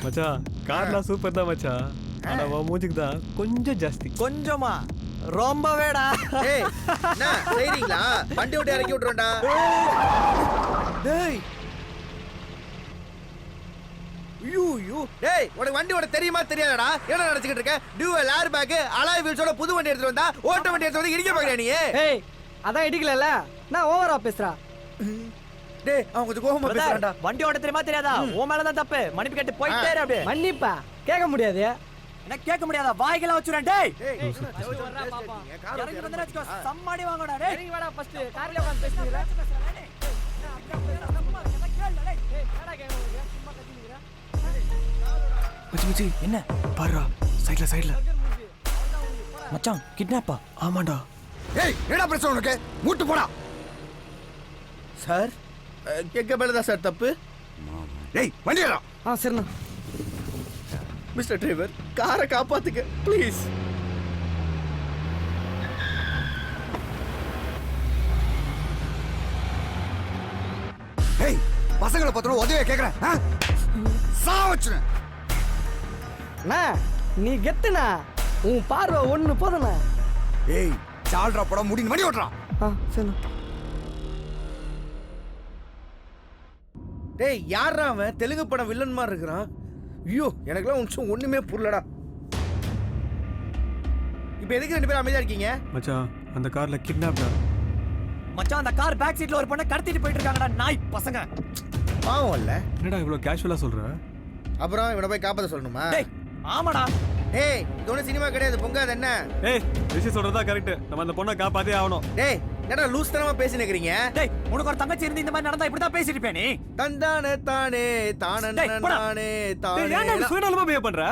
மச்சான் கார்லாம் சூப்பர் தான் மச்சான். ஆனா உன் மூஞ்சிக்கு தான் கொஞ்சம் ஜாஸ்தி. கொஞ்சமா ரொம்பவேடா. ஏய் என்ன செய்றீங்களா? வண்டி விட்டு இறக்கி விட்டுறோம்டா. டேய் ஐயோ டேய் உனக்கு வண்டி ஓட தெரியுமா தெரியாதடா? என்ன நினைச்சிட்டு இருக்க? டியூவல் ஏர் பேக் அலாய் வீல்ஸோட புது வண்டி எடுத்துட்டு வந்தா ஓட்ட வண்டி எடுத்து வந்து இடிக்க பாக்குறியா நீ? ஏய் அதான் இடிக்கலல, நான் ஓவரா பேசுறா. டேய் அவன் கொஞ்சம் கோவமா பேசுறான்டா. வண்டி ஓட்ட தெரியுமா தெரியாதா? உன் மேல தான் தப்பு. மன்னிப்பு கேட்டு போயிட்டே இரு அப்படியே. மன்னிப்பா கேட்க முடியாது. என்ன கேட்க முடியாதா? வாய்க்கெல்லாம் வச்சுறேன். டேய் கார் இறங்கி வந்து வெச்சுக்கோ. சம்மாடி வாங்கடா டேய். இறங்கி வாடா ஃபர்ஸ்ட். கார்ல உட்கார்ந்து பேசுறீங்க. மச்சி என்ன பாருடா சைடுல மச்சான் கிட்னாப்பா? ஆமாண்டா. ஏய் என்னடா பிரச்சனை உனக்கு? மூட்டு போடா. சார் கேட்க மேலதா சார் தப்பு. டேய் வண்டி ஏறா. சரிண்ணா. மிஸ்டர் டிரைவர் காரை காப்பாத்துங்க ப்ளீஸ். ஏய் பசங்களை பத்திரம் உதவியா கேக்குறேன். சாவச்சுன அண்ணா நீ கெத்துனா, உன் பார்வை ஒண்ணு போதுண்ணா. ஏய் சால்ரா படம் முடிந்து வண்டி ஓட்டுறான். சரிண்ணா. டேய் யாரா அவன்? தெலுங்கு படம் வில்லன் மாதிரி இருக்கிறான். ஐயோ எனக்குலாம் நிமிஷம் ஒண்ணுமே புரியலடா. இப்போ எதுக்கு ரெண்டு பேரும் அமைதியா இருக்கீங்க? மச்சான் அந்த கார்ல கிட்னாப்டா. மச்சான் அந்த கார் பேக் சீட்ல ஒரு பொண்ணை கடத்திட்டு போயிட்டு இருக்காங்கடா நாய் பசங்க. பாவம் இல்ல. என்னடா இவ்வளவு கேஷுவலா சொல்ற? அப்புறம் இவனை போய் காப்பாத்த சொல்லணுமா? டேய் ஆமாடா. டேய் இது ஒன்றும் சினிமா கிடையாது, பொங்காது என்ன? ஏய் ரிஷி சொல்றதா கரெக்ட். நம்ம அந்த பொண்ணை காப்பாத்தே ஆகணும். டேய் என்னடா லூஸ் தனமா பேசி நிக்கிறீங்க? டேய் உனக்கு ஒரு தங்கச்சி இருந்து இந்த மாதிரி நடந்தா இப்படி தான் பேசிட்டு இருப்பே நீ. தந்தானே தானே தானே டேய், போடா. தானே டேய் ஏன்டா தானே. சுயநலமா பிஹேவ் பண்ற?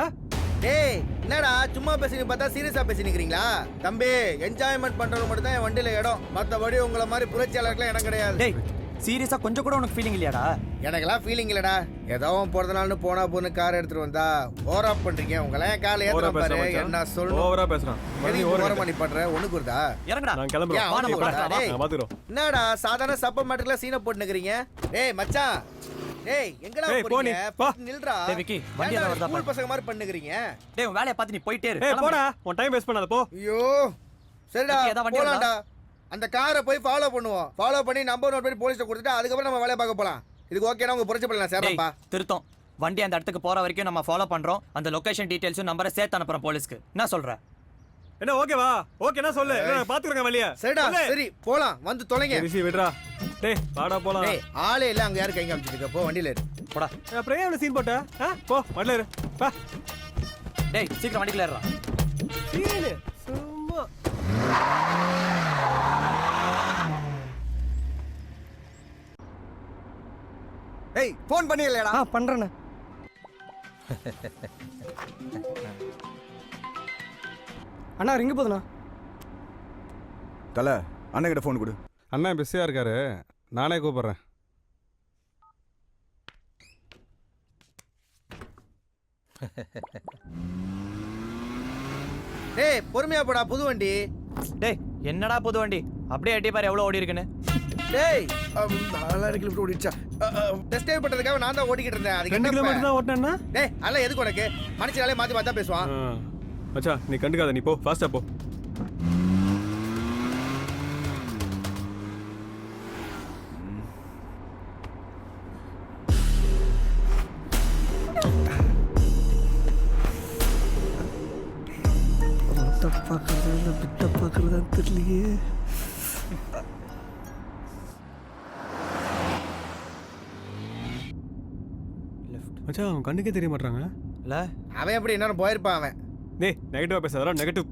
டேய் என்னடா சும்மா பேசினு பார்த்தா சீரியஸா பேசி நிக்கிறீங்களா? தம்பி என்ஜாய்மெண்ட் பண்றவங்க மட்டும் தான் என் வண்டியில இடம். மத்தபடி உங்களை மாதிரி புரட்சியாளர்களுக்கு இடம் கிடையாது. டேய் சீரியஸா கொஞ்சம் கூட உனக்கு ஃபீலிங் இல்லையாடா? எனக்கெல்லாம் ஃபீலிங் இல்லடா. ஏதோ போறது நாள்னு போனா போன்னு கார் எடுத்துட்டு வந்தா ஓவரா பண்றீங்க. உங்களே கால ஓவரா ஏத்துற பாரு. பேசுறா என்ன சொல்லணும்? ஓவரா பேசுறான். எதுக்கு ஓவரா பண்ணி பண்ற? ஒண்ணுக்கு வருதா? இறங்குடா. நான் கிளம்புறேன். ஏன் வா, அவனுக்கு நம்ம வருதா? போலாம். டேய், நான் பாத்துறோம். என்னடா சாதாரண சப்ப மாட்டுக்குள்ள சீனை போட்டு நிக்கிறீங்க? டேய் மச்சான் டேய் எங்கடா ஏய், போ போறீங்க? நீ, போ. நில்றா. டேய், விக்கி, வண்டி எல்லாம் வருதா ஸ்கூல் பாரு. பசங்க மாதிரி பண்ணுகிறீங்க. டேய் உன் வேலைய பார்த்து நீ போயிட்டே இரு. ஏய் போடா, உன் டைம் வேஸ்ட் பண்ணாத போ. ஐயோ சரிடா விக்கி, ஏதாவது வண்டி போலாம்டா. அந்த காரை போய் ஃபாலோ பண்ணுவோம். ஃபாலோ பண்ணி நம்பர் நோட் பண்ணி போலீஸ்ல கொடுத்துட்டு அதுக்கப்புறம் நம்ம வேலைய பார்க்க போலாம். இதுக்கு ஓகேனா உங்க புரட்சி பண்ணலாம் டேய் சேரப்பா. திருத்தம். வண்டி அந்த இடத்துக்கு போற வரைக்கும் நம்ம ஃபாலோ பண்றோம். அந்த லொகேஷன் டீடைல்ஸும் நம்பரை சேர்த்து அனுப்புறோம் போலீஸ்க்கு. என்ன சொல்ற? என்ன ஓகேவா? ஓகேனா சொல்லு. நான் பாத்துக்கறேன் வழியா. சரிடா சரி போலாம். வந்து தொலைங்க. ரிஷி விடுடா. டேய் வாடா போலாம். டேய் ஆளே இல்ல அங்க யாரு கை காமிச்சிட்டு இருக்க? போ வண்டியில ஏறு. போடா. அப்புறம் ஏன் சீன் போட்ட? போ வண்டில இரு. பா. டேய் சீக்கிரம் வண்டிக்குள்ள ஏறுடா. சீனு சும்மா. ஏய் போன் பண்ணியலடா. பண்றேண்ணே. அண்ணா ரிங்கு போதுண்ணா. தல அண்ணன் கிட்ட போன் கொடு. அண்ணன் பிஸியாக இருக்காரு, நானே கூப்பிட்றேன். டேய் பொறுமையா போடா புது வண்டி. டேய் என்னடா புது வண்டி? அப்படியே எட்டி பாரு எவ்வளவு ஓடி இருக்குன்னு. டேய் 4000 கிலோமீட்டர் ஓடிச்சா? டெஸ்ட் டைவ் பண்றதுக்காக நான் தான் ஓடிக்கிட்டு இருந்தேன். அதுக்கு 2 கிலோமீட்டர் தான் ஓட்டனேன்னா? டேய் அதெல்லாம் எதுக்கு உனக்கு? மனுஷனாலே மாத்தி மாத்தி பேசுவான். மச்சான் நீ கண்டுக்காத, நீ போ ஃபாஸ்டா போ. பார்க்கறதா பிட்ட பார்க்கறதா தெரியலையே. மச்சான் அவன் கண்ணுக்கே தெரிய மாட்டாங்க. இல்ல அவன் எப்படி என்ன போயிருப்பான் அவன். டேய் நெகட்டிவா பேசாதடா, நெகட்டிவ்.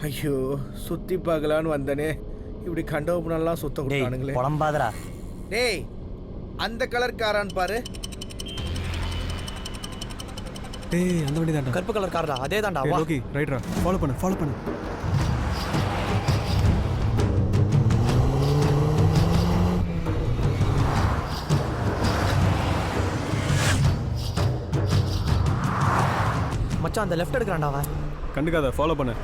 ஐயோ சுத்தி பார்க்கலான்னு வந்தனே, இப்படி கண்டோப்பனெல்லாம் சுத்த டேய் விட்டானுங்களே. புலம்பாதடா. டேய் அந்த கலர் காரான்னு பாரு. டேய் அந்த வண்டி தான்டா. கருப்பு கலர் கார்டா? அதே தான்டா. வா. ஓகே ரைட்ரா, ஃபாலோ பண்ணு. மச்சான் அந்த லெஃப்ட் எடுக்கறான்டா அவன். கண்டுக்காத, ஃபாலோ பண்ணு.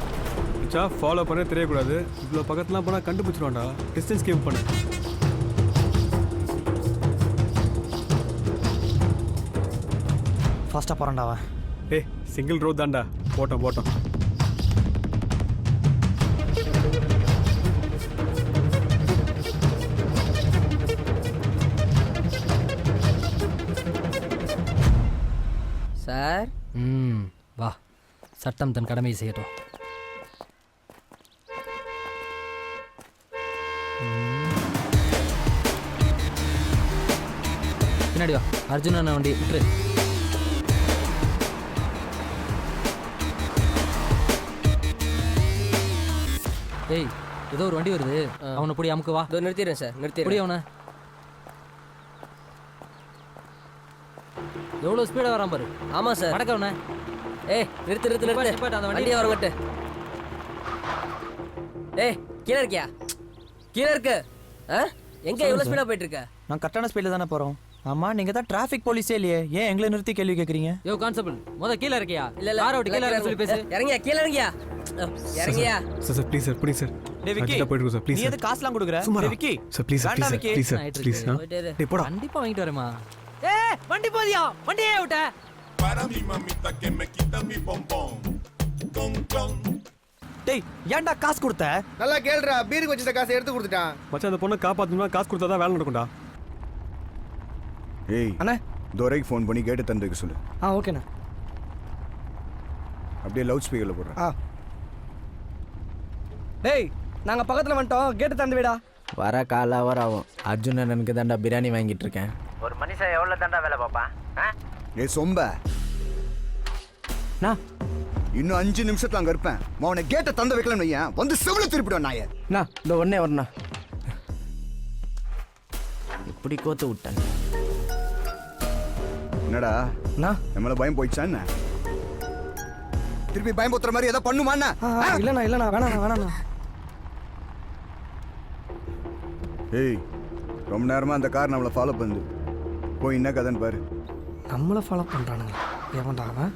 மச்சான் ஃபாலோ பண்ண தெரியக்கூடாது. இவ்வளோ பக்கத்துலாம் போனால் கண்டுபிடிச்சிருவான்டா. டிஸ்டன்ஸ் கீப் பண்ணு. ஃபாஸ்ட்டாக போகிறான்டா அவன். ஏய் சிங்கிள் ரோட் தான்டா, போட்டோம் போட்டோம். சார் வா, சட்டம் தன் கடமையை செய்யட்டும். பின்னாடி வா, அர்ஜுன் அண்ணா வண்டி விட்டுரு. ஏய், ஏதோ ஒரு வண்டி வருது, அவனை பிடி, அமுக்கு வா. இதோ நிறுத்திடுறேன் சார், பிடி நிறுத்திடுறேன். அவனை. எவ்வளோ ஸ்பீடாக வரான் பாரு. ஆமாம் சார். வணக்கம் அவனை. ஏய் நிறுத்து நிறுத்து நிப்பாட்டு, நிறுத்து, நிப்பாட்டு, அந்த வண்டியை வண்டியை வரங்கட்டு. ஏய் கீழே இருக்கியா? கீழே இருக்கு. ஆ எங்க எவ்வளோ ஸ்பீடாக போயிட்டு இருக்க? நான் கரெக்டான ஸ்பீடில் தானே போகிறோம். ஆமாம், நீங்கள் தான் டிராஃபிக் போலீஸே இல்லையே, ஏன் எங்களை நிறுத்தி கேள்வி கேட்குறீங்க? யோ கான்ஸ்டபிள், கீழே இருக்கியா? இல்ல இல்ல காரை விட்டு கீழே இறங்க சொல்லி பேசு. இறங்கியா, கீழே இறங்கியா, இறங்கியா. Sir sir please sir, please sir. டேய் விக்கி, அர்ஜென்ட்டாக போயிட்டு சார், நீ ப்ளீஸ் எது காசுலாம் கொடுக்குற? சும்மா டேய் விக்கி, சார், ப்ளீஸ் சார், வேண்டாம் please Vicky. Sir, please sir, ஆயிட்டு ப்ளீஸ் இருக்கு. சார். போயிட்டு இரு. டேய் போடா. கண்டிப்பா வாங்கிட்டு வரேம்மா. ஏய் வண்டி போதியா, வண்டியே விட்ட. டேய் ஏன்டா காசு கொடுத்த? நல்லா கேளுடா, பீருக்கு வச்சிருந்த காசை எடுத்து கொடுத்துட்டான். மச்சான் அந்த பொண்ணை காப்பாற்றணும்னா காசு கொடுத்தா தான் வேலை நடக்கும்டா. ஏய் அண்ணா. துரைக்கு ஃபோன் பண்ணி கேட்டு தந்துக்க சொல்லு. ஓகேண்ணா. அப்படியே லவுட் ஸ்பீக்கரில் போடுறேன். டேய் நாங்கள் பக்கத்தில் வந்துட்டோம், கேட்டு தந்து விடா. வர கால் ஹவர் ஆகும். அர்ஜுன் அண்ணனுக்கு தாண்டா பிரியாணி வாங்கிட்டு இருக்கேன். ஒரு மனுஷன் எவ்வளோ தாண்டா வேலை பார்ப்பான்? ஏய் சொம்ப, நான் இன்னும் 5 நிமிஷத்துல அங்கே இருப்பேன். அவனை கேட்டை தந்து வைக்கலன்னு வையேன், வந்து செவில திருப்பிடுவேன் நாயை. இந்த ஒன்னே வரண்ணா, இப்படி கோத்து விட்டேன். என்னடா என் மேல பயம் போயிடுச்சா என்ன? திருப்பி பயம் போத்துற மாதிரி ஏதாவது பண்ணுமாண்ணா? இல்லைண்ணா வேணாண்ணா. ஏய் ரொம்ப நேரமா அந்த கார் நம்மளை ஃபாலோ பண்ணுது. போய் என்ன கதைன்னு பாரு. நம்மளை ஃபாலோ பண்ணுறானுங்க. எவன்டா அவன்?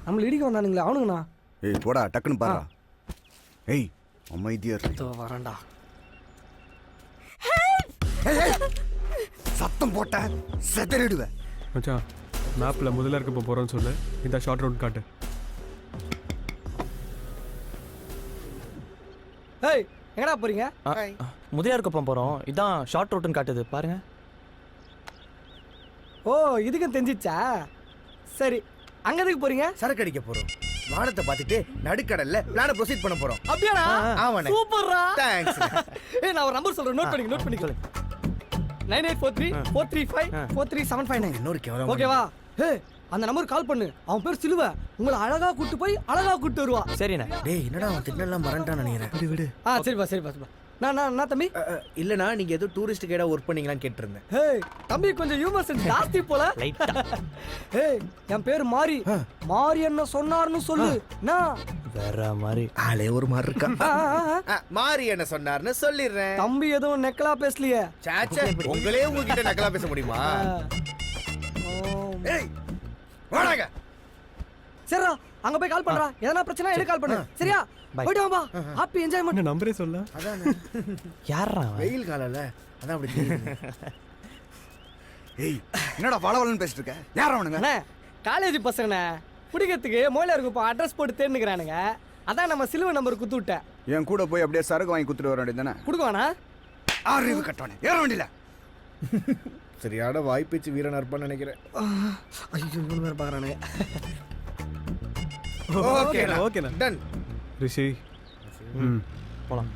நம்மளை இடிக்க வந்தானுங்களே அவனுங்கண்ணா. ஏய் போடா, டக்குன்னு பாரு. ஏய் அமைதியா இரு. இதோ வரேன்டா. சத்தம் போட்ட செதறிடுவேன். மச்சான் மேப்பில் முதல்ல இருக்க போகிறோன்னு சொல்லு, இந்த ஷார்ட் ரவுட் காட்டு. ஏய் எங்கடா போறீங்க? முதியார் குப்பம் போகிறோம், இதான் ஷார்ட் ரூட்டுன்னு காட்டுது பாருங்க. ஓ இதுக்கும் தெரிஞ்சிச்சா? சரி, அங்க எதுக்கு போறீங்க? சரக்கு அடிக்க போறோம். வானத்தை பார்த்துட்டு நடுக்கடல்ல பிளான ப்ரொசீட் பண்ண போறோம். அப்படியாடா? ஆமாண்ணே. சூப்பர்ரா. தேங்க்ஸ். ஏய் நான் ஒரு நம்பர் சொல்றேன், நோட் பண்ணி 9843-435-43759. இன்னொரு கேவலம். ஓகேவா? ஏய் அந்த நம்பருக்கு கால் பண்ணு. அவன் பேர் சிலுவ. உங்களை அழகா கூட்டு போய் அழகா கூட்டு வருவா. சரிண்ணே. டேய் என்னடா அவன் திட்டலாம் மறந்துட்டான்னு நினைக்கிறேன். விடு. சரிப்பா. நான் தம்பி. இல்லனா நீங்க ஏதோ டூரிஸ்ட் கைடா ஒர்க் பண்ணீங்களான்னு கேட்டிருந்தேன். ஏய் தம்பி கொஞ்சம் ஹியூமர் சென்ஸ் ஜாஸ்தி போல. ஏய் என் பேர் மாரி. மாரி என்ன சொன்னார்னு சொல்லு. நான் வேற மாதிரி ஆளே ஒரு மாதிரி இருக்கா. மாறி என்ன சொன்னார்னு சொல்லிடுறேன். தம்பி எதுவும் நெக்கலா பேசலையே. சாச்சா உங்களே உங்ககிட்ட நக்கலா பேச முடியுமா? ஏய் வாடா. சரிடா, அங்க போய் கால் பண்றா. எதனா பிரச்சனை எனக்கு கால் பண்ணு. சரியா? போய்ட்டு வாப்பா. Happy enjoyment. என்ன நம்பரே சொல்ல. அதானே. யாரா வெயில் காலம்ல அதான் அப்படி தெரியுது. ஏய் என்னடா வளவலன்னு பேசிட்டு இருக்க? யார் அவனுங்க? அண்ணே காலேஜ் பசங்கண்ணே, குடிக்கிறதுக்கு மோயில இருக்கும் அட்ரஸ் போட்டு தேர்ந்துக்கிறானுங்க. அதான் நம்ம சிலுவை நம்பர் குத்து விட்டேன். என் கூட போய் அப்படியே சரக்கு வாங்கி குத்துட்டு வர வேண்டியது தானே? கொடுக்குவானா? அறிவு கட்டவனே, ஏற வேண்டியல. சரியான வாய்ப்பேச்சு வீரன் இருப்பான்னு நினைக்கிறேன். ஐயோ இவனு வேற பாக்குறானுங்க. ஓகேண்ணா. டன். ரிஷி போலாம்.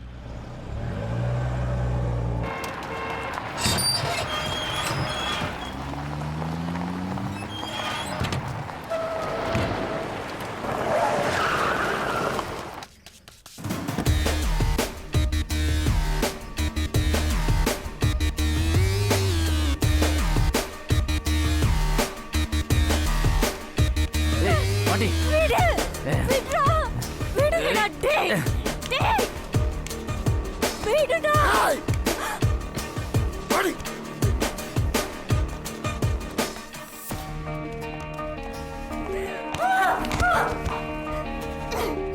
வண்டி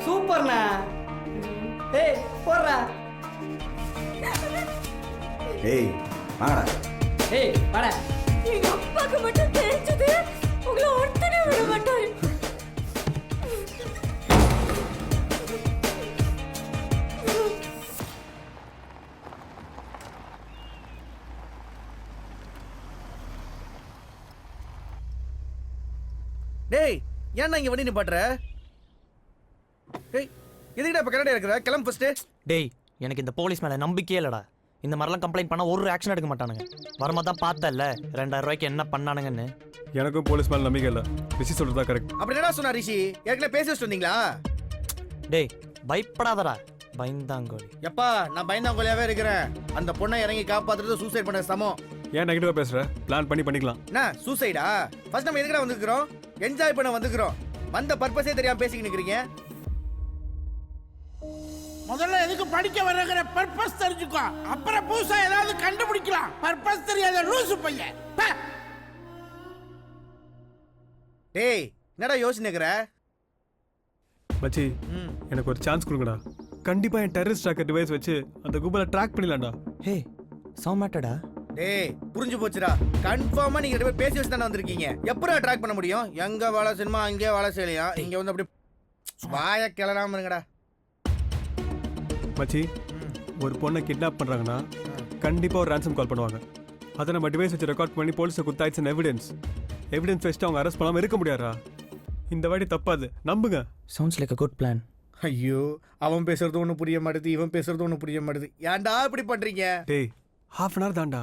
சூப்பர்ண்ணா. ஏய் போடுறா. ஏய் வாடா. ஏய் வாடா. எங்க அப்பாக்கு மட்டும் தெரிஞ்சது உங்களை டேய் ஏன்டா இங்க வண்டி நிப்பாட்டுற? டேய் எதுக்குடா இப்ப கரண்ட் இருக்கிற? கிளம்பு ஃபர்ஸ்ட். டேய் எனக்கு இந்த போலீஸ் மேல நம்பிக்கையே இல்லடா. இந்த மாதிரிலாம் கம்ப்ளைண்ட் பண்ணா ஒரு ஆக்ஷன் எடுக்க மாட்டானுங்க. வரமா தான் பார்த்தல 2000 ரூபாய்க்கு என்ன பண்ணானுங்கன்னு. எனக்கும் போலீஸ் மேலே நம்பிக்கை இல்லை. ரிஷி சொல்கிறதா கரெக்ட். அப்படி என்னடா சொன்னா ரிஷி? ஏற்கனவே பேசி வச்சுட்டு வந்தீங்களா? டேய் பயப்படாதடா பயந்தாங்கோலி. எப்பா நான் பயந்தாங்கோலியாவே இருக்கிறேன். அந்த பொண்ணை இறங்கி காப்பாத்துறது சூசைட் பண்ண சமம். ஏன் நெகட்டிவாக பேசுகிற? பிளான் பண்ணிக்கலாம். என்ன சூசைடா? ஃபர்ஸ்ட் நம்ம எதுக்குடா வந்துக்கிறோம்? என்ஜாய் பண்ண வந்துக்கிறோம். வந்த பர்பஸே தெரியாம பேசிக்கிட்டு நிக்கிறீங்க. முதல்ல எதுக்கு படிக்க வர்றங்கிற பர்பஸ் தெரிஞ்சுக்கோ. அப்புறம் புதுசா ஏதாவது கண்டுபிடிக்கலாம். பர்பஸ் தெரியாத லூசு பையன். டேய் என்னடா யோசிச்சுக்கிற? மச்சி எனக்கு ஒரு சான்ஸ் கொடுங்கடா. கண்டிப்பாக என் டெரரிஸ்ட் ட்ராக்கர் டிவைஸ் வச்சு அந்த கும்பலை ட்ராக் பண்ணிடலாம்டா. ஹே சௌமேட்டடா. டேய் புரிஞ்சு போச்சுடா. கன்ஃபார்மா நீங்க ரெண்டு பேரும் பேசி வச்சு தானே வந்திருக்கீங்க. எப்பறம் ட்ராக் பண்ண முடியும்? எங்க வேலை செய்யணுமா அங்கேயே வேலை செய்யலையா? இங்க வந்து அப்படி வாய கிளறாம இருங்கடா. மச்சி ஒரு பொண்ணை கிட்னாப் பண்ணுறாங்கன்னா கண்டிப்பாக ஒரு ransom கால் பண்ணுவாங்க. அதை நம்ம டிவைஸ் வச்சு ரெக்கார்ட் பண்ணி போலீஸை கொடுத்தாச்சு எவிடன்ஸ் வச்சுட்டு அவங்க அரெஸ்ட் பண்ணாமல் இருக்க முடியாதா? இந்த வாட்டி தப்பாது, நம்புங்க. Sounds like a good plan. ஐயோ அவன் பேசுறது ஒன்றும் புரிய மாட்டேது, இவன் பேசுறது ஒன்றும் புரிய மாட்டேது. ஏன்டா இப்படி பண்றீங்க? டேய் half an hour தான்டா.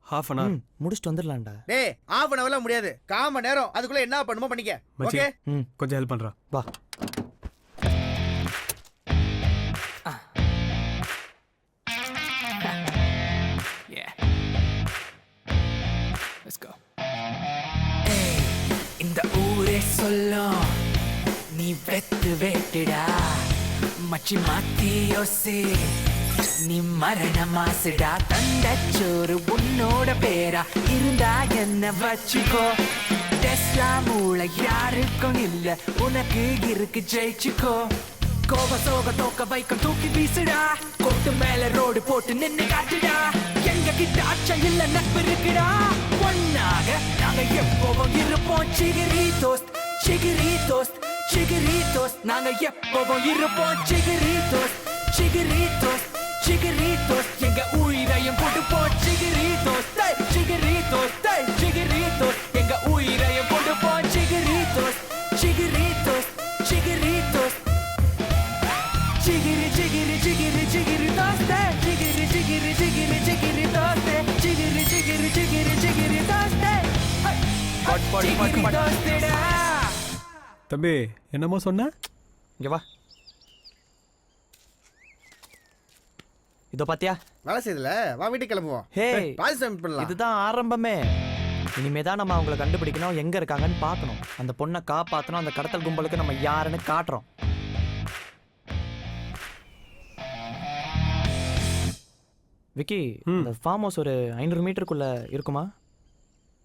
half an hour முடிச்சுட்டு வந்துடலாம்டா. டேய் half an hourல முடியாது. 1/4 மணி நேரம். அதுக்குள்ள என்ன பண்ணுமோ பண்ணிக்க. மச்சி ஓகே கொஞ்சம் ஹெல்ப் பண்ணுறா. வா. இந்த ஊரே சொல்லும் நீ வெத்து வேட்டுடா மச்சி மாத்தி யோசி நீ மரண மாசுடா. தண்டச்சோறு உன்னோட பேரா இருந்தா என்ன வச்சுக்கோ. டெஸ்லா மூளை யாருக்கும் இல்ல, உனக்கு இருக்கு ஜெயிச்சுக்கோ. கோப சோக தோக்க வைக்கம் தூக்கி வீசுடா. கொட்டு மேல ரோடு போட்டு நின்னு காட்டுடா. எங்க கிட்ட அச்சம் இல்ல நட்பு இருக்குடா. ஒன்னாக நாங்க எப்பவும் இருப்போம். சிகிரி தோஸ்த் சிகிரி தோஸ்த் சிகிரி தோஸ்த் நாங்க எப்பவும் இருப்போம். சிகிரி தோஸ்த் சிகிரி தோஸ்த் சிகிரி தோஸ்த் எங்க உயிரையும் கொடுப்போம். சிகிரி தோஸ்த் சிகிரி தோஸ்த் சிகிரி தோஸ்த் எங்க உயிரையும் கொடுப்போம். சிகிரி Dost சிகிரி Dost சிகிரி Dost Chigiri chigiri chigiri chigiri doste chigiri chigiri chigiri chigiri doste chigiri chigiri chigiri chigiri doste chigiri doste da. தம்பி என்னமோ சொன்ன? இங்க வா. இதோ பாத்தியா வேலை செய்யல. வா வீட்டுக்கு கிளம்புவோம். ஹே பாய் சப்மிட் பண்ணலாம். இதுதான் ஆரம்பமே. இனிமே தான் நம்ம அவங்கள கண்டுபிடிக்கணும், எங்க இருக்காங்கன்னு பார்க்கணும். அந்த பொண்ணை காப்பாற்றணும். அந்த கடத்தல் கும்பலுக்கு நம்ம யாருன்னு காட்டுறோம். விக்கி இந்த ஃபார்ம் ஹவுஸ் ஒரு 500 மீட்டருக்குள்ள இருக்குமா?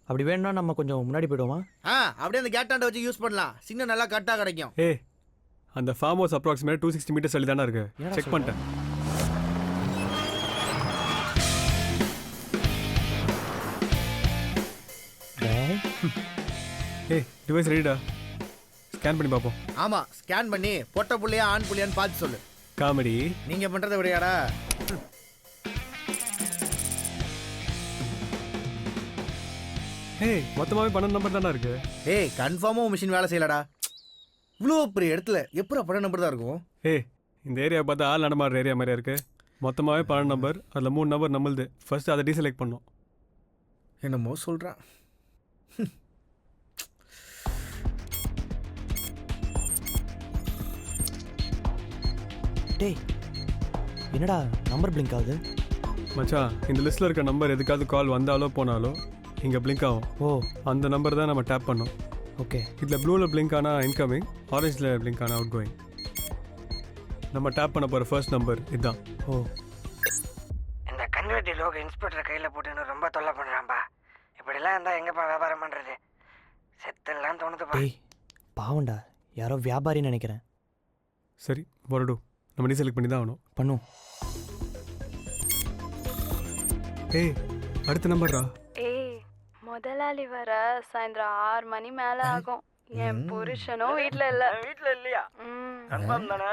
அப்படி வேணும்னா நம்ம கொஞ்சம் முன்னாடி போயிடுவோமா? அப்படியே அந்த கேட்டாண்ட வச்சு யூஸ் பண்ணலாம். சிக்னல் நல்லா கட்டா கிடைக்கும். ஏய் அந்த ஃபார்ம் ஹவுஸ் அப்ராக்சிமேட் 260 மீட்டர்ஸ் தள்ளி தானே இருக்கு. செக் பண்ணிட்டேன். ஏய் டிவைஸ் ரெடிடா. ஸ்கேன் பண்ணி பார்ப்போம். ஆமா ஸ்கேன் பண்ணி பொட்ட புள்ளையா ஆண் புள்ளையான்னு பார்த்து சொல்லு. காமெடி நீங்க பண்றதை விடையாடா. ஏய் மொத்தமாகவே 12 நம்பர் தானே இருக்கு. ஏய் கன்ஃபார்மாக மிஷின் வேலை செய்யலடா. இவ்வளோ பெரிய இடத்துல எப்போ 12 நம்பர் தான் இருக்கும்? ஏய் இந்த ஏரியா பார்த்தா ஆள் நடமாடுற ஏரியா மாதிரியா இருக்கு. மொத்தமாகவே 12 நம்பர். அதில் 3 நம்பர் நம்மளுது. ஃபர்ஸ்ட் அதை டீசெலக்ட் பண்ணோம். என்னமோ சொல்கிறான். டேய் என்னடா நம்பர் பிளிங்க் ஆகுது? மச்சான் இந்த லிஸ்ட்டில் இருக்க நம்பர் எதுக்காவது கால் வந்தாலோ போனாலோ இங்கே பிளிங்க் ஆகும். ஓ அந்த நம்பர் தான் நம்ம டேப் பண்ணோம். ஓகே இதில் ப்ளூவில் பிளிங்க் ஆனால் இன்கமிங், ஆரஞ்சில் பிளிங்க் ஆனால் அவுட் கோயிங். நம்ம டேப் பண்ண போகிற ஃபர்ஸ்ட் நம்பர் இதுதான். ஓ இந்த கன்வெர்ட்டி லோக இன்ஸ்பெக்டர் கையில் போட்டுன்னு ரொம்ப தொல்லை பண்ணுறான்பா. இப்படிலாம் இருந்தால் எங்கப்பா வியாபாரம் பண்ணுறது? செத்தெல்லாம் தோணுதுப்பா. டேய் பாவண்டா, யாரோ வியாபாரின்னு நினைக்கிறேன். சரி வரடும், நம்ம டீசெலக்ட் பண்ணி தான் ஆகணும். பண்ணும். ஏய் அடுத்த நம்பர்ரா. ஏய் முதலாளி வர சாயந்தரம் 6 மணி மேல ஆகும். என் புருஷனும் வீட்ல இல்ல. வீட்ல இல்லையா? கன்ஃபார்ம் தானே?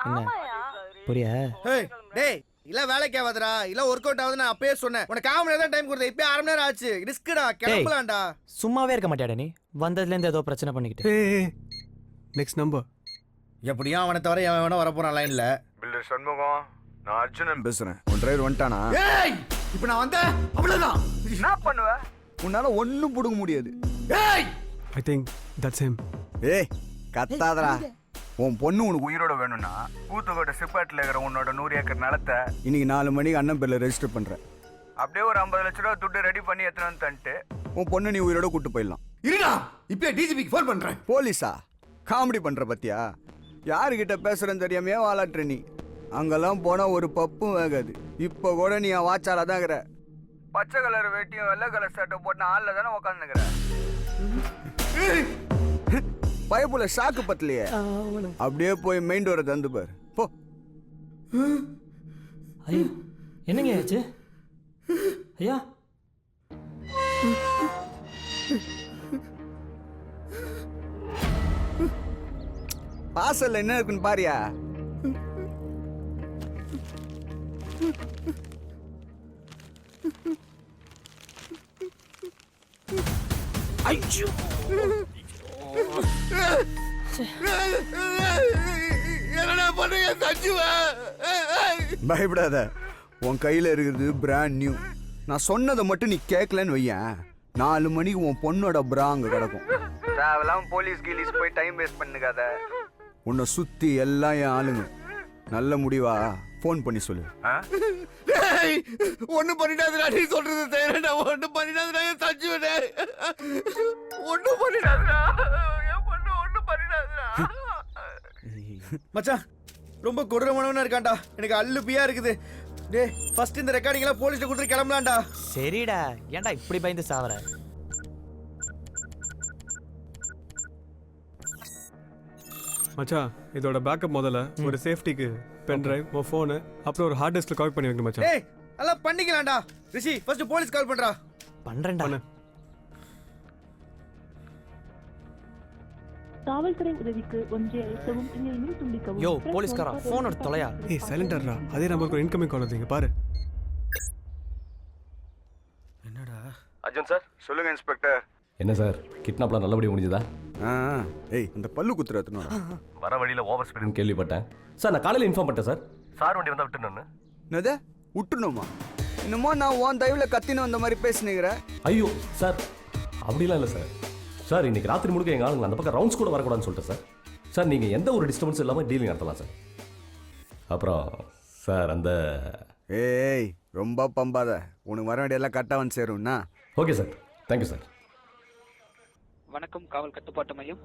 ஆமாயா? புரியா? ஏய் டேய் இல்ல வேலைக்கு ஆகாதுடா இல்ல ஒர்க் அவுட் ஆகுது நான் அப்பயே சொன்னேன் உனக்கு 1/4 மணி நேரம் தான் டைம் கொடுத்தேன் இப்போ 1/2 மணி நேரம் ஆச்சு ரிஸ்க்டா கிளம்பலாம்டா சும்மாவே இருக்க மாட்டியாடா நீ வந்ததுலேருந்து ஏதோ பிரச்சனை பண்ணிக்கிட்டு. ஏய் நெக்ஸ்ட் நம்பர். எப்படியும் அவனை தவிர எவன் வேணா வரப்போறான் லைன்ல. பில்டர் சண்முகம், நான் அர்ஜுனன் பேசுறேன். உன் டிரைவர் வந்துட்டானா? ஏய் இப்போ நான் வந்தேன் அவ்வளவுதான். என்ன பண்ணுவ? உன்னால ஒண்ணும் புடுங்க முடியாது. ஏய் ஐ திங்க் தட்ஸ் ஹிம். ஏய் கத்தாதடா. உன் பொண்ணு உனக்கு உயிரோட வேணும்னா கூத்துக்கோட்டை சிப்பாட்டில் இருக்கிற உன்னோட 100 ஏக்கர் நிலத்தை இன்னைக்கு 4 மணிக்கு அண்ணன் பேர்ல ரெஜிஸ்டர் பண்றேன். அப்படியே ஒரு 50 லட்ச ரூபா துட்டு ரெடி பண்ணி எத்தனை வந்து தந்துட்டு உன் பொண்ணு நீ உயிரோட கூட்டு போயிடலாம். இருடா இப்போ டிஜிபிக்கு ஃபோன் பண்றேன். போலீஸா? காமெடி பண்ற பத்தியா? யாருக்கிட்ட பேசுறேன்னு தெரியாமையே வாலாட்டுற நீ. அங்கெல்லாம் போனா ஒரு பப்பும் வேகாது. இப்போ கூட நீ என் வாச்சால தான் இருக்கிற. பச்சை கலர் வேட்டியும் வெள்ளை கலர் சட்டை போட்டு ஆள்ல தானே உட்காந்துக்கிற. பயப்புல ஷாக்கு பத்தலையே. அப்படியே போய் மெயின் டோரை தந்து பாரு போ. ஐயா என்னங்க ஆச்சு ஐயா? வாசல்ல என்ன இருக்குன்னு பாரியா? ஐயோ என்னடா பண்ணுங்க சஞ்சுவா? பயப்படாத, உன் கையில இருக்கிறது பிராண்ட் நியூ. நான் சொன்னதை மட்டும் நீ கேட்கலன்னு வையேன், 4 மணிக்கு உன் பொண்ணோட பிரா அங்க கிடக்கும். தேவையில்லாம போலீஸ் கீலீஸ் போய் டைம் வேஸ்ட் பண்ணுக்காத. உன்னை சுத்தி எல்லாம் என் ஆளுங்க. நல்ல முடிவா ஃபோன் பண்ணி சொல்லு. ஒன்னும் பண்ணிடாதுடா, நீ சொல்றது செய்யறா. ஒன்னும் பண்ணிடாதுடா என் சஞ்சுவனே. ஒன்னும் பண்ணிடாதுடா என் பொண்ணு. ஒன்னும் பண்ணிடாதுடா. மச்சான் ரொம்ப கொடூரமானவனா இருக்கான்டா. எனக்கு அல்லுப்பியா இருக்குது. டேய் ஃபர்ஸ்ட் இந்த ரெக்கார்டிங் எல்லாம் போலீஸ்ல கொடுத்து கிளம்பலாம்டா. சரிடா, ஏன்டா இப்படி பயந்து சாவற? மச்சான் இதோட பேக்கப் முதல்ல ஒரு சேஃப்டிக்கு பென் டிரைவ், உன் ஃபோனு, அப்புறம் ஒரு ஹார்ட் டிஸ்க்ல கனெக்ட் பண்ணி வைக்கணும் மச்சான். டேய் எல்லாம் பண்ணிக்கலாம்டா. ரிஷி ஃபர்ஸ்ட் போலீஸ் கால் பண்றா. பண்றேன்டா. காவல்துறை உதவிக்கு ஒன்றை அழைக்கவும் இல்லைன்னு துண்டிக்கவும். யோ போலீஸ்காரா ஃபோன் எடுத்து தொலையா. ஏய் சைலண்டர்ரா. அதே நம்பருக்கு ஒரு இன்கமிங் கால் வருதுங்க பாரு. என்னடா? அர்ஜுன் சார். சொல்லுங்க இன்ஸ்பெக்டர். என்ன சார் கிட்னாப்லாம் நல்லபடியாக முடிஞ்சதா? ஏய் அந்த பல்லு குத்துறதுனோட வர வழியில் ஓவர் ஸ்பீடுன்னு கேள்விப்பட்டேன் சார். நான் காலையில் இன்ஃபார்ம் பண்ணிட்டேன் சார். சார் வண்டி வந்தால் விட்டுன்னு. என்னது விட்டுணுமா? என்னமோ நான் உன் தயவுல கத்தின்னு வந்த மாதிரி பேசினுங்கிற. ஐயோ சார் அப்படிலாம் இல்லை சார். சார் இன்னைக்கு ராத்திரி முழுக்க எங்கள் ஆளுங்க அந்த பக்கம் ரவுண்ட்ஸ் கூட வரக்கூடாதுன்னு சொல்லிட்டேன் சார். சார் நீங்கள் எந்த ஒரு டிஸ்டர்பன்ஸ் இல்லாமல் டீலிங் நடத்தலாம் சார். அப்புறம் சார் அந்த ஏய் ரொம்ப பம்பாத. உனக்கு வர வேண்டியெல்லாம் கரெக்டாக வந்து சேரும்னா. Okay sir, thank you sir. வணக்கம் காவல் கட்டுப்பாட்டு மையம்.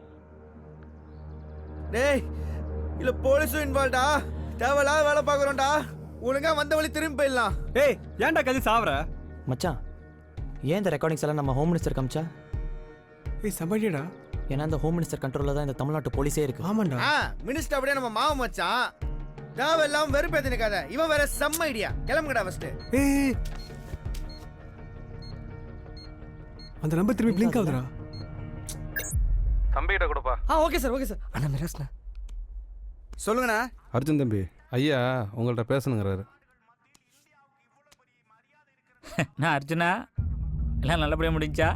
டேய் இல்ல போலீஸும் இன்வால்வ்டா. தேவையில்லாத வேலை பார்க்குறோம்டா. ஒழுங்கா வந்த வழி திரும்பி போயிடலாம். ஏய் ஏன்டா கதி சாவற? மச்சான் ஏன் இந்த ரெக்கார்டிங்ஸ் எல்லாம் நம்ம ஹோம் மினிஸ்டர் காமிச்சா? ஏய் சம்படியடா. ஏன்னா இந்த ஹோம் மினிஸ்டர் கண்ட்ரோல்ல தான் இந்த தமிழ்நாட்டு போலீஸே இருக்கு. ஆமாண்டா. மினிஸ்டர் அப்படியே நம்ம மாவு மச்சான். தேவையில்லாம வெறுப்பேத்தி நிக்காத. இவன் வேற செம்ம ஐடியா. கிளம்புங்கடா ஃபர்ஸ்ட். ஏய் அந்த நம்பர் திரும்பி பிளிங்க் ஆகுதுடா. தம்பிகிட்ட கொடுப்பா. Okay sir okay sir. அண்ணா மிராஸ்ண்ணா. சொல்லுங்கண்ணா. அர்ஜுன் தம்பி ஐயா உங்கள்கிட்ட பேசணுங்கிறாரு. நான் அர்ஜுனா எல்லாம் நல்லபடியாக முடிஞ்சா?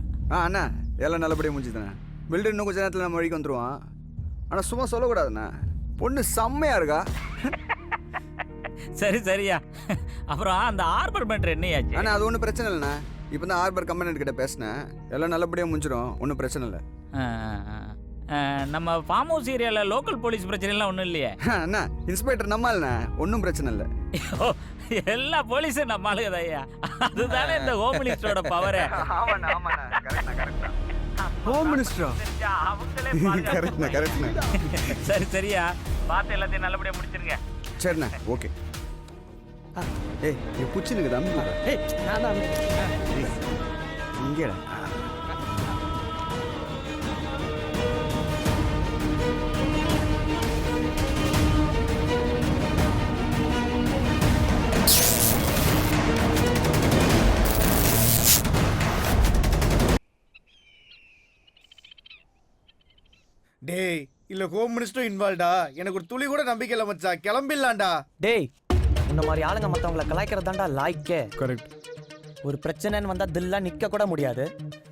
அண்ணா எல்லாம் நல்லபடியாக முடிஞ்சுதானே. பில்டர் இன்னும் கொஞ்சம் நேரத்தில் நம்ம வழிக்கு வந்துடுவான். ஆனால் சும்மா சொல்லக்கூடாதுண்ணா, பொண்ணு செம்மையா இருக்கா. சரி சரியா. அப்புறம் அந்த ஆர்பர் பண்ணுற என்னையாச்சு? ஆனால் அது ஒன்றும் பிரச்சனை இல்லைண்ணா. இப்போ தான் ஆர்பர் கம்பெனி கிட்ட பேசினேன். எல்லாம் நல்லபடியாக முடிஞ்சிடும், ஒன்றும் பிரச்சனை இல்லை. நம்ம ஃபார்ம் ஹவுஸ் ஏரியாவில் லோக்கல் போலீஸ் பிரச்சனைலாம் ஒன்றும் இல்லையே? அண்ணா இன்ஸ்பெக்டர் நம்மால்ண்ணா, ஒன்றும் பிரச்சனை இல்லை. எல்லா போலீஸும் நம்ம ஆளுங்க ஐயா. அதுதானே இந்த ஹோம் மினிஸ்டரோட பவரு. ஹோம் மினிஸ்டரா? கரெக்ட்ண்ணா கரெக்ட்ண்ணா. சரி சரியா, பார்த்து எல்லாத்தையும் நல்லபடியாக முடிச்சிருங்க. சரிண்ணா ஓகே. ஏய் நீ புச்சினுக்கு தம்பி. ஏய் நான் தான் இங்கேடா. டேய் இல்ல ஹோம் மினிஸ்டரும் இன்வால்வ்டா. எனக்கு ஒரு துளி கூட நம்பிக்கை இல்லை மச்சான். கிளம்பிடலாம்டா. டேய் இந்த மாதிரி ஆளுங்க மற்றவங்களை கலாய்க்கிறது தான்டா லாய்க்கே. கரெக்ட். ஒரு பிரச்சனைன்னு வந்தா தில்லா நிக்க கூட முடியாது,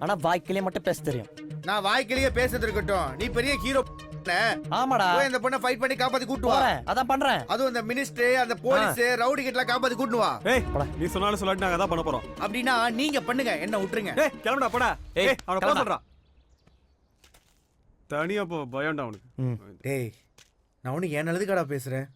ஆனா வாய்க்கிலே மட்டும் பேச தெரியும். நான் வாய்க்கிலேயே பேசுறது இருக்கட்டும், நீ பெரிய ஹீரோ. ஆமாடா, இந்த பொண்ணை ஃபைட் பண்ணி காப்பாத்தி கூட்டு வா. அதான் பண்றேன். அதுவும் இந்த மினிஸ்டர், அந்த போலீஸ், ரவுடி கிட்டலாம் காப்பாத்தி கூட்டு வா. ஏய் நீ சொன்னாலும் சொல்லாட்டி நாங்க அதான் பண்ண போறோம். அப்படின்னா நீங்க பண்ணுங்க, என்ன விட்டுருங்க. ஏய் கிளம்புடா போடா. ஏய், ஏய் அவன போக கிளம்புடா. சொல்றா. தனியா போ, பயம்டா அவனுக்கு. டேய் நான் உனக்கு என் நல்லதுக்காடா பேசுறேன்,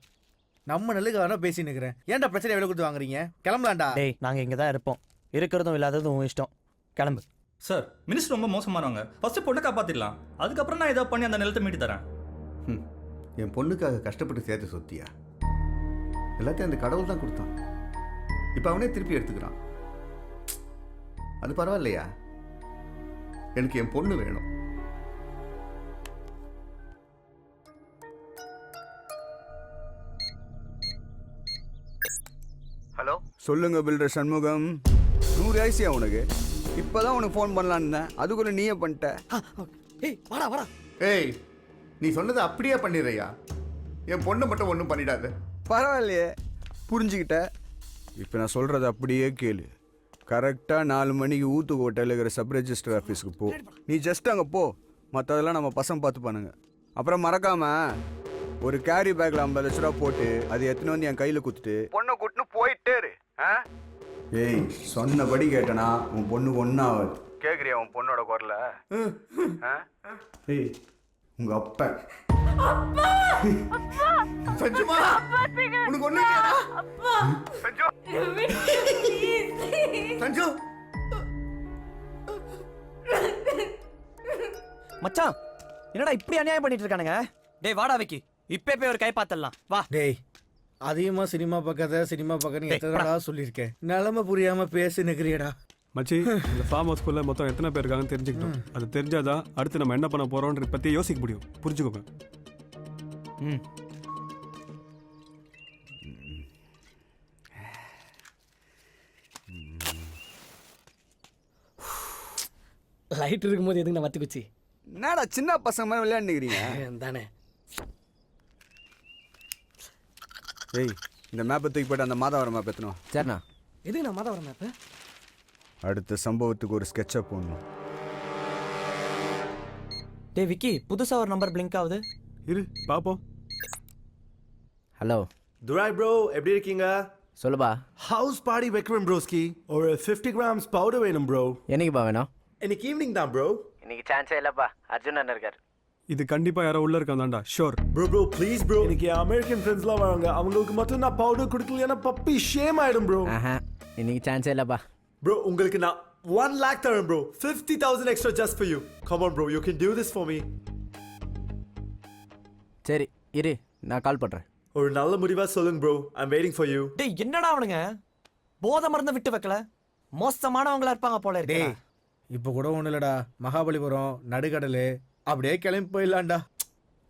நம்ம நல்லதுக்காக பேசி நிக்கிறேன். ஏன்டா பிரச்சனை எவ்வளவு கொடுத்து வாங்குறீங்க? கிளம்பலாம்டா. டேய் நாங்க இங்க தான் இருப்போம், இருக்கிறதும் இல்லாததும் உன் இஷ்டம். கிளம்பு. சார், மினிஸ்டர் ரொம்ப மோசமானவங்க. ஃபர்ஸ்ட் பொண்ணை காப்பாத்திடலாம், அதுக்கப்புறம் நான் ஏதாவது பண்ணி அந்த நிலத்தை மீட்டு தரேன். என் பொண்ணுக்காக கஷ்டப்பட்டு சேர்த்து சொத்தியா? எல்லாத்தையும் அந்த கடவுள் தான் கொடுத்தான். இப்போ அவனே திருப்பி எடுத்துக்கிறான். அது பரவாயில்லையா? எனக்கு என் பொண்ணு வேணும். ஹலோ, சொல்லுங்க பில்டர் சண்முகம். 100 ஆயிசியா உனக்கு? இப்போதான் உனக்கு ஃபோன் பண்ணலான்னு, அதுக்குள்ள நீயே பண்ணிட்ட. ஏய் வாடா வாடா. ஏய், நீ சொன்னதை அப்படியே பண்ணிடுறியா? என் பொண்ணை மட்டும் ஒன்றும் பண்ணிடாது. பரவாயில்லையே, புரிஞ்சுக்கிட்ட. இப்போ நான் சொல்கிறத அப்படியே கேளு. கரெக்டாக 4 மணிக்கு ஊத்துக்கோட்டையில் இருக்கிற சப் ரெஜிஸ்டர் ஆஃபீஸுக்கு போ. நீ ஜஸ்ட் அங்கே போ, மற்றதெல்லாம் நம்ம பசங்க பார்த்துப்பானுங்க. அப்புறம் மறக்காம ஒரு கேரி பேக்கில் 50 லட்ச ரூபா போட்டு அதை எத்தனை வந்து என் கையில் குத்துட்டு பொண்ணை கூட்டுன்னு போயிட்டே இரு. ஏய், சொன்னபடி கேட்டனா உன் பொண்ணுக்கு ஒன்றும் ஆகாது. கேட்குறியா உன் பொண்ணோட குரல? ஏய், உங்க அப்பா சஞ்சுமா, உனக்கு ஒண்ணு சஞ்சு, சஞ்சு. மச்சான் என்னடா இப்படி அநியாயம் பண்ணிட்டு இருக்கானுங்க? டேய் வாடா விக்கி, இப்பே போய் ஒரு கை பார்த்தலாம் வா. டேய் அதிகமா சினிமா பக்கன்னு எத்தனை தடவை சொல்லியிருக்கேன். நிலைமை புரியாம பேசி நிக்கிறியடா. மச்சி, இந்த ஃபார்ம் ஹவுஸ்க்குள்ள மொத்தம் எத்தனை பேர் இருக்காங்கன்னு தெரிஞ்சுக்கிட்டோம். அது தெரிஞ்சாதான் அடுத்து நம்ம என்ன பண்ண போறோம்ன்ற பத்தி யோசிக்க முடியும். புரிஞ்சுக்கோங்க. லைட் இருக்கும்போது எதுக்கு நான் வத்தி குச்சி? என்னடா சின்ன பசங்க மாதிரி விளையாண்டுக்கிறீங்க தானே. ஏய், இந்த மேப்பை தூக்கி போய்ட்டு அந்த மாதாவரம் மேப் எத்தணும். சரிண்ணா. எதுக்கு நான் மாதா வரேன் மேப்பு? அடுத்த சம்பவத்துக்கு ஒரு ஸ்கெட்சப் போடணும். டேய் விக்கி, புதுசா ஒரு நம்பர் பிளிங்க் ஆகுது. இரு பாப்போம். ஹலோ துராய் ப்ரோ, எப்படி இருக்கீங்க? சொல்லுப்பா. ஹவுஸ் பார்ட்டி வைக்கிறேன் ப்ரோஸ்கி. ஒரு 50 கிராம்ஸ் பவுடர் வேணும் ப்ரோ. என்னைக்குப்பா வேணும்? இன்னைக்கு ஈவினிங் தான் ப்ரோ. இன்னைக்கு சான்ஸே இல்லைப்பா, அர்ஜுன் அண்ணன் இருக்கார். இது கண்டிப்பா யாரோ உள்ள இருக்காந்தாண்டா, ஷோர். ப்ரோ ப்ளீஸ் ப்ரோ, இன்னைக்கு அமெரிக்கன் ஃப்ரெண்ட்ஸ்லாம் வராங்க, அவங்களுக்கு மட்டும் நான் பவுடர் கொடுக்கலைன்னா பப்பி ஷேம் ஆயிடும் ப்ரோ. இன்னைக்கு சான்ஸே இல்லைப்பா. ப்ரோ உங்களுக்கு நான் 1 lakh தரேன் bro. 50,000 extra just for you. Come on bro, you can do this for me. சரி இரு, நான் கால் பண்ணுறேன். ஒரு நல்ல முடிவா சொல்லுங்க bro. I'm waiting for you. டேய் என்னடா அவனுங்க போதை மருந்து விட்டு வைக்கல, மோசமானவங்களா இருப்பாங்க போல இருக்கு. டேய் இப்போ கூட ஒன்றும் இல்லடா, மகாபலிபுரம் நடுக்கடல் அப்படியே கிளம்பி போயிடலாம்டா.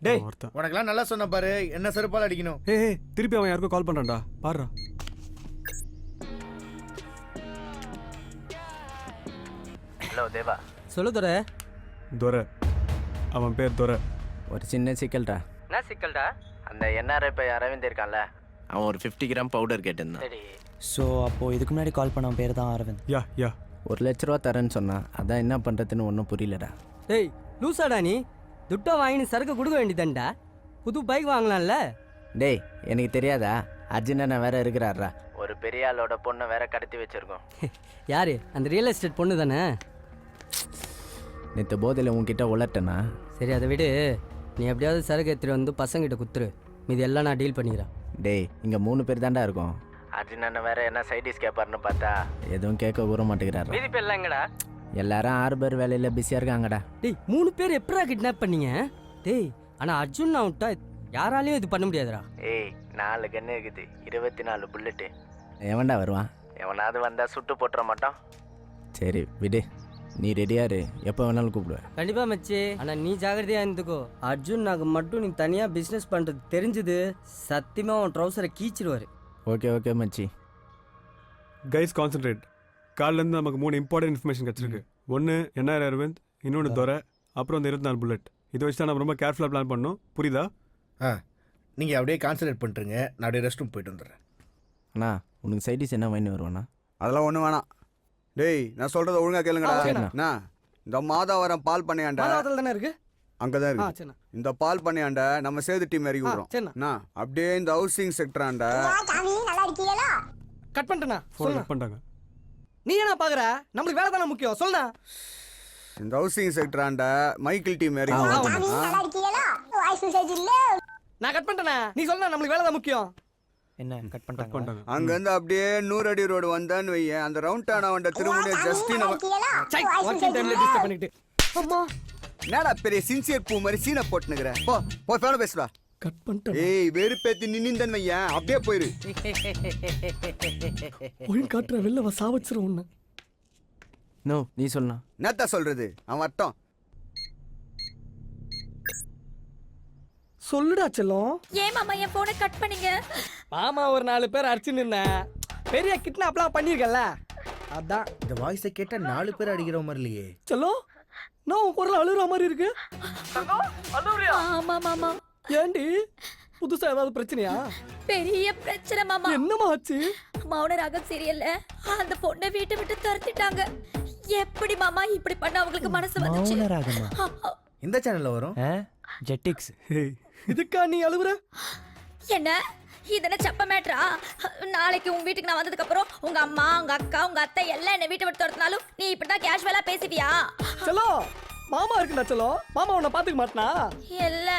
டேய் உனக்கெல்லாம் நல்லா சொன்ன பாரு, என்ன செருப்பால் அடிக்கணும். ஏய் திருப்பி அவன் யாருக்கும் கால் பண்றான்டா, பாருடா. ஹலோ தேவா. சொல்லு துரை. துரை, அவன் பேர் துரை. ஒரு சின்ன சிக்கல்டா. என்ன சிக்கல்டா? அந்த என்ஆர்ஐ இப்போ அரவிந்த் இருக்கான்ல, அவன் ஒரு 50 கிராம் பவுடர் கேட்டிருந்தான். சரி. ஸோ அப்போ இதுக்கு முன்னாடி கால் பண்ண பேர் தான் அரவிந்த். யா 1 லட்ச ரூபா தரேன்னு சொன்னான். அதான் என்ன பண்ணுறதுன்னு ஒன்றும் புரியலடா. டேய் லூசாடா நீ, துட்டா வாங்கி சரக்கு கொடுக்க வேண்டியதான்டா. புது பைக் வாங்கலாம்ல. டேய் எனக்கு தெரியாதா, அர்ஜுன் அண்ணன் வேற இருக்கிறாரா, ஒரு பெரிய ஆளோட பொண்ணை வேற கடத்தி வச்சிருக்கோம். யாரு? அந்த ரியல் எஸ்டேட் பொண்ணு தானே? நேற்று போதையில் உன்கிட்ட உளட்டனா? சரி அதை விடு, நீ எப்படியாவது சரக்கு எடுத்துட்டு வந்து பசங்கிட்ட குத்துரு, மீதி எல்லாம் நான் டீல் பண்ணிக்கிறேன். டேய் இங்கே 3 பேர் தாண்டா இருக்கோம். அர்ஜுன் அண்ணன் வேற என்ன சைடிஸ் கேட்பாருன்னு பார்த்தா எதுவும் கேட்க கூற மாட்டேங்கிறாரு. மீதி பேர் எல்லாம் எங்கடா? எல்லாரும் 6 பேர் வேலையில் பிஸியாக இருக்காங்கடா. டேய் 3 பேர் எப்படா கிட்னாப் பண்ணீங்க? டேய் ஆனால் அர்ஜுன் நான் விட்டா யாராலையும் இது பண்ண முடியாதுடா. ஏய் 4 கன்று இருக்குது, 24 புல்லட்டு. எவன்டா வருவான்? எவனாவது வந்தால் சுட்டு போட்டுற மாட்டான். சரி விடு, நீ ரெடியாரு, எப்போ வேணாலும் கூப்பிடுவேன். கண்டிப்பா மச்சி, ஆனால் நீ ஜாகிரதையா இருந்துக்கோ. அர்ஜுன் நாங்கள் மட்டும் நீ தனியாக பிஸ்னஸ் பண்ணுறது தெரிஞ்சுது, சத்தியமாக உன் ட்ரௌசரை கீச்சிடுவார். ஓகே ஓகே மச்சி. Guys concentrate. காலிலேருந்து நமக்கு 3 இம்பார்ட்டன்ட் இன்ஃபர்மேஷன் கிடச்சிருக்கு. ஒன்று என்ஆர் அரவிந்த், இன்னொன்று துரை, அப்புறம் இந்த 24 புல்லட். இதை வச்சு தான் நம்ம ரொம்ப கேர்ஃபுல்லாக பிளான் பண்ணோம். புரியுதா? நீங்கள் அப்படியே கான்சன்ட்ரேட் பண்ணுறீங்க, நான் அப்படியே ரெஸ்ட் ரூம் போயிட்டு வந்துடுறேன். அண்ணா உனக்கு சைடிஸ் என்ன வாங்கி வருவாண்ணா? அதெல்லாம் ஒன்றும் வேணாம். டேய் நான் சொல்கிறத ஒழுங்காக கேளுங்கடா. சரிண்ணா. அண்ணா இந்த மாதாவரம் பால் பண்ணையாண்ட மாதாவரத்தில் தானே இருக்கு. அங்கே தான் இருக்கு. சரிண்ணா. இந்த பால் பண்ணையாண்ட நம்ம சேது டீம் இறக்கி விடுறோம். சரிண்ணா. அண்ணா அப்படியே இந்த ஹவுசிங் செக்டராண்ட கட் பண்ணிட்டேண்ணா. ஃபோன் சொல்லுண்ணா. கட் பண்ணிட்டாங்க. நீ என்ன பாக்குற? நம்மளுக்கு வேலை தானே முக்கியம். சொல்லுண்ணா. இந்த ஹவுசிங் செக்டராண்ட மைக்கிள் டீம் இறக்கி விடுறோம். நான் கட் பண்ணிட்டேண்ணா. நீ சொல்லுண்ணா, நம்மளுக்கு வேலை தான் முக்கியம். என்ன கட் கட் பண்ணிட்டாங்க? பண்ணிட்டாங்க. அங்கேருந்து அப்படியே 100 அடி ரோடு வந்தான்னு வையேன், அந்த ரவுண்ட் ஆன வண்ட திரும்ப ஜஸ்ட் நம்ம சை, working timeல disturb பண்ணிட்டு. அம்மா என்னடா பெரிய சின்சியர் பூ மாதிரி சீனை போட்டுனுக்குற. போ போய் ஃபோனை பேசுடா. கட் பண்ணிட்டேன். ஏய் வெறுப்பேத்தி நின்னுந்தன் வையேன், அப்படியே போயிரு. ஒழுங்கு காட்டுற வெளில வா, சாவச்சிரும் உன்னை. நோ நீ சொல்லணா. என்னத்தா சொல்றது, அவன் வரட்டும். சொல்லுடா செல்லம். ஏன் மாமா என் போனை கட் பண்ணீங்க? மாமா ஒரு 4 பேர் அடிச்சுன்னு இருந்தேன். பெரிய கிட்னாப்லாம் பண்ணிருக்கல, அதான். இந்த வாய்ஸை கேட்டா 4 பேர் அடிக்கிற மாதிரி இல்லையே. செல்லம், நான் உன் குரல் அழுகுற மாதிரி இருக்கு. ஆமா மாமா. ஏண்டி, புதுசா ஏதாவது பிரச்சனையா? பெரிய பிரச்சனை மாமா. என்னமா ஆச்சு? மௌனராகம் சீரியல்ல அந்த பொண்ணை வீட்டை விட்டு துரத்திட்டாங்க. எப்படி மாமா இப்படி பண்ண அவங்களுக்கு மனசு வந்துச்சு? மௌனராகமா? இந்த சேனல்ல வரும். ஜெட்டிக்ஸ். இதுக்கா நீ அழுகுற? என்ன இதென்ன சப்ப மேட்ரா? நாளைக்கு உங்க வீட்டுக்கு நான் வந்ததுக்கு அப்புறம் உங்க அம்மா, உங்க அக்கா, உங்க அத்தை எல்லாம் என்ன வீட்டை விட்டு துரத்தினாலும் நீ இப்படிதான் கேஷுவலா பேசுவியா? செல்லம், மாமா இருக்குடா செல்லம். மாமா உன்னை பாத்துக்க மாட்டனா? இல்ல,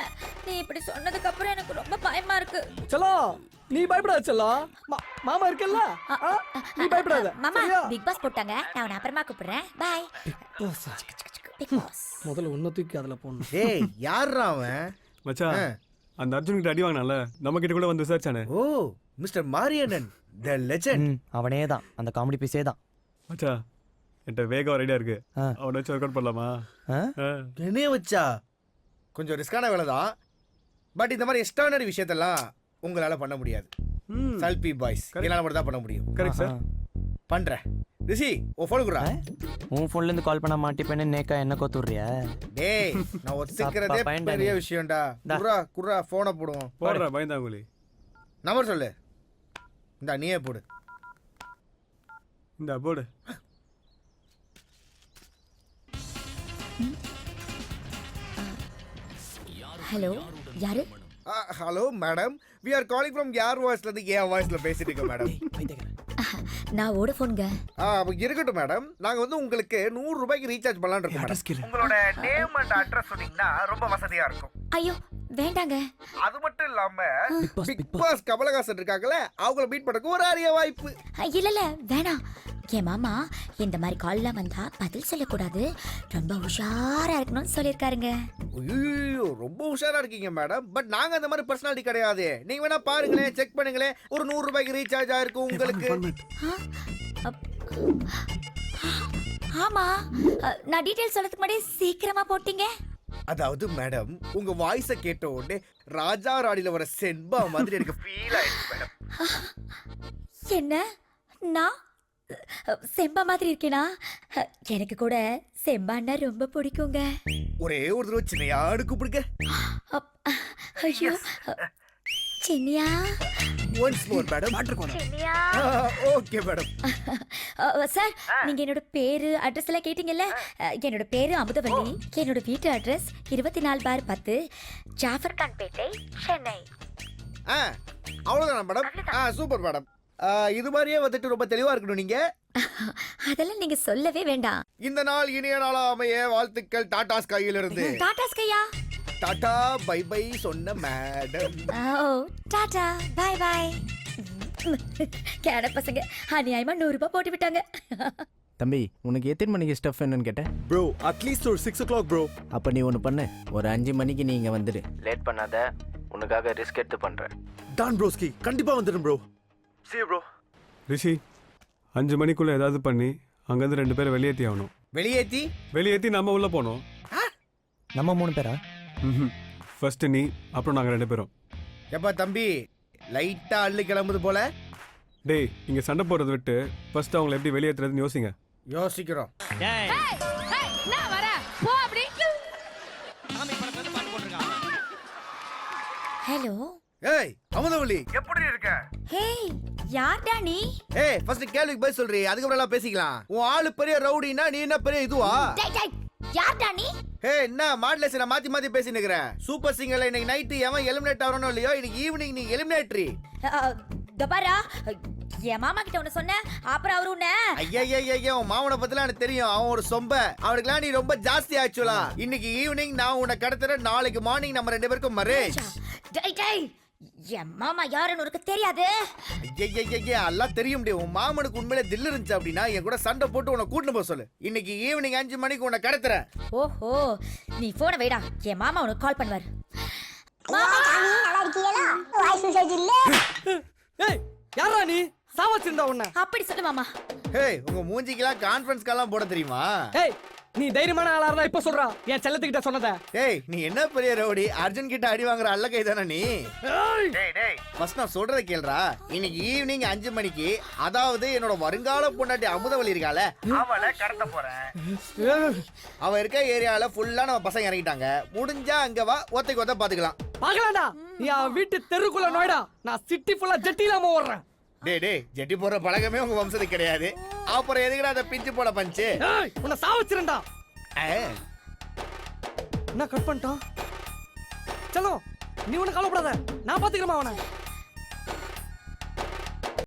நீ இப்படி சொன்னதுக்கு அப்புறம் எனக்கு ரொம்ப பயமா இருக்கு. செல்லம், நீ பயப்படாத செல்லம். மாமா இருக்கல்ல, நீ பயப்படாத. மாமா பிக் பாஸ் போட்டாங்க, நான் உன்னை அப்புறமா கூப்பிடுறேன். பை. Big boss. முதல்ல உன்னை தூக்கி அதுல போடணும். டேய் யார்ரா அவன்? மச்சான் அந்த அர்ஜுன் கிட்ட அடி வாங்கினால நம்ம கிட்ட கூட வந்து விசாரிச்சானே. ஓ மிஸ்டர் மாரியண்ணன், தி லெஜெண்ட். அவனே தான், அந்த காமெடி பீஸே தான். மச்சா என்கிட்ட வேகம் ஒரு ஐடியா இருக்கு. அவனை வச்சு ஒர்க் அவுட் பண்ணலாமா? என்னைய வச்சா கொஞ்சம் ரிஸ்கான வேலை தான். பட் இந்த மாதிரி எக்ஸ்ட்ரானரி விஷயத்தெல்லாம் உங்களால பண்ண முடியாது. சல்பி பாய்ஸ் என்னால மட்டும் தான் பண்ண முடியும். Correct sir. பண்றேன். ரிஷி உன் ஃபோன் குடுறா. உன் ஃபோன்ல இருந்து கால் பண்ண மாட்டிப்பேன்னு நேக்கா என்ன கோத்துறியா? டேய் நான் ஒத்துக்கிறதே பெரிய விஷயம்டா. குடுறா ஃபோனை போடுவோம். போடுறா பயந்தாங்குழி. நம்பர் சொல்லு. இந்தா நீயே போடு. இந்த போடு. ஹலோ, யாரு? Hello madam, we are calling from யார் வாய்ஸ்ல இருந்து ஏன் வாய்ஸ்ல பேசிட்டு இருக்கோம் மேடம். நான் வோடஃபோன்ங்க. அப்ப இருக்கட்டும் மேடம், நாங்க வந்து உங்களுக்கு 100 ரூபாய்க்கு ரீசார்ஜ் பண்ணலாம்னு இருக்கோம் மேடம். உங்களோட நேம் அண்ட் அட்ரஸ் சொன்னீங்கன்னா ரொம்ப வசதியா இருக்கும். ஐயோ வேண்டாங்க. அது மட்டும் இல்லாம பிக் பாஸ் கமலஹாசன் இருக்காங்கல, அவங்கள மீட் பண்ணக்கு ஒரு அரிய வாய்ப்பு. இல்ல வேணாம். என் மாமா இந்த மாதிரி கால்லாம் வந்தா பதில் சொல்லக்கூடாது, ரொம்ப உஷாரா இருக்கணும்னு சொல்லியிருக்காருங்க. ஐயோ ரொம்ப உஷாரா இருக்கீங்க மேடம். பட் நாங்க அந்த மாதிரி பர்சனாலிட்டி கிடையாது. நீங்க வேணா பாருங்களேன், செக் பண்ணுங்களேன். ஒரு 100 ரூபாய்க்கு ரீசார்ஜ் ஆயிருக்கும் உங்களுக்கு. ஆமா, நான் டீடைல் சொல்றதுக்கு முன்னாடி சீக்கிரமா போட்டீங்க. அதாவது மேடம், உங்க வாய்ஸ கேட்ட உடனே ராஜா ராணில வர சென்பா மாதிரி எனக்கு ஃபீல் ஆயிடுச்சு மேடம். என்ன நான் செம்பா மாதிரி இருக்கேனா? எனக்கு கூட செம்பான்னா ரொம்ப பிடிக்குங்க. ஒரே ஒரு தடவை சின்னையாடு கூப்பிடுங்க. ஐயோ Chinniah. Once more madam. Chinniah. Okay madam. Sir, நீங்க என்னோட பேரு அட்ரஸ் எல்லாம் கேட்டீங்கல்ல? என்னோட பேரு அமுதவல்லி. என்னோட வீட்டு அட்ரஸ் 24/10 ஜாஃபர் கான் பேட்டை, சென்னை. அவ்வளவுதான் மேடம். Super madam. இது மாதிரியே வந்துட்டு ரொம்ப தெளிவா இருக்கணும் நீங்க. அதெல்லாம் நீங்க சொல்லவே வேண்டாம். இந்த நாள் இனிய நாளா அமைய வாழ்த்துக்கள். டாடா ஸ்கையில இருந்து. டாடா ஸ்கையா? டாடா பை பை சொன்ன madam. Oh tata bye bye. கேட பசங்க அநியாயமா 100 ரூபாய் போட்டு விட்டாங்க. தம்பி உனக்கு எத்தனை மணிக்கு ஸ்டஃப் என்னன்னு கேட்டேன். ப்ரோ அட்லீஸ்ட் ஒரு 6 o'clock ப்ரோ. அப்போ நீ ஒன்று பண்ணு, ஒரு 5 மணிக்கு நீ இங்கே வந்துடு. லேட் பண்ணாத, உனக்காக ரிஸ்க் எடுத்து பண்ணுறேன். டான் ப்ரோஸ்கி கண்டிப்பா வந்துடும் ப்ரோ. See you bro. ரிஷி 5 மணிக்குள்ள ஏதாவது பண்ணி அங்கேருந்து 2 பேரை வெளியேற்றி ஆகணும். வெளியேற்றி நம்ம உள்ள போனோம். நம்ம 3 பேரா? ஃபர்ஸ்ட் நீ, அப்புறம் நாங்கள் 2 பேரும். எப்பா தம்பி லைட்டா அள்ளு கிளம்புது போல. டேய் இங்கே சண்டை போடுறத விட்டு ஃபர்ஸ்ட் அவங்களை எப்படி வெளியேற்றுறதுன்னு யோசிங்க. யோசிக்கிறோம். ஹலோ. ஏய் அமுதவல்லி எப்படி இருக்க? ஹேய் யார்டா நீ? ஏய் ஃபர்ஸ்ட் கேள்விக்கு பதில் சொல்றீ, அதுக்கப்புறம் எல்லாம் பேசிக்கலாம். உன் ஆளு பெரிய ரவுடினா நீ என்ன பெரிய இதுவா? டேய் டேய் யார்டா நீ? ஏய் என்ன மாடலேஷன் மாத்தி மாத்தி பேசி நிக்கிறேன். சூப்பர் சிங்கர்ல இன்னைக்கு நைட் எவன் எலிமினேட் ஆவறனோ இல்லையோ, இன்னைக்கு ஈவினிங் நீ எலிமினேட்டரி. தபாரா என் மாமா கிட்ட ஒன்னு சொன்ன, அப்புறம் அவரு உன்ன ஐயா உன் மாமனை பத்திலாம் எனக்கு தெரியும். அவன் ஒரு சொம்ப. அவனுக்குலாம் நீ ரொம்ப ஜாஸ்தி ஆச்சுலா. இன்னைக்கு ஈவினிங் நான் உன்னை கடத்துறேன், நாளைக்கு மார்னிங் நம்ம 2 பேருக்கும் மேரேஜ். டேய் டேய் என் மாமா யாருன்னு உனக்கு தெரியாது? ஐயா எல்லாம் தெரியும். உன் மாமனுக்கு உண்மையிலே தில்லு இருந்துச்சு அப்படின்னா என் கூட சண்டை போட்டு உன்னை கூட்டிட்டு போக சொல்லு. இன்னைக்கு ஈவினிங் 5 மணிக்கு உன்னை கடத்துறேன். ஓஹோ நீ போனை வைடா, என் மாமா உனக்கு கால் பண்ணுவார். ஏய் யாரா நீ? சாவச்சிருந்தா உன்னை. அப்படி சொல்லு மாமா. ஏய் உங்க மூஞ்சிக்கெல்லாம் கான்ஃபரன்ஸ் கால்லாம் போட தெரியுமா? ஏய் நீ தைரியமான ஆளா இருந்தா இப்ப சொல்றா, என் செல்லத்துக்கிட்ட சொன்னத. ஏய் நீ என்ன பெரிய ரவுடி, அர்ஜுன் கிட்ட அடி வாங்குற அல்ல கைதானே நீ? ஃபர்ஸ்ட் நான் சொல்றத கேளுடா. இன்னைக்கு ஈவினிங் 5 மணிக்கு, அதாவது என்னோட வருங்கால பொண்டாட்டி அமுதவள்ளி இருக்கால, அவளை கடத்த போறேன். அவ இருக்க ஏரியால ஃபுல்லா நம்ம பசங்க இறங்கிட்டாங்க. முடிஞ்சா அங்க வா, ஒத்தைக்கு ஒத்த பாத்துக்கலாம். பாக்கலாம்டா, நீ வீட்டு தெருக்குள்ள நோய்டா, நான் சிட்டி ஃபுல்லா ஜெட்டி இல்லாம ஓடுறேன். டேய் ஜெட்டி போற பழக்கமே உங்க வம்சத்துக்கு கிடையாது. அப்புறம் எதுக்குடா அதை பிஞ்சு போட பஞ்சு? உன்னை சாவச்சிருந்தா. என்ன கட் பண்ணிட்டான்? சலோ நீ ஒண்ணு கவலைப்படாத, நான் பாத்துக்கிறேன் அவனை.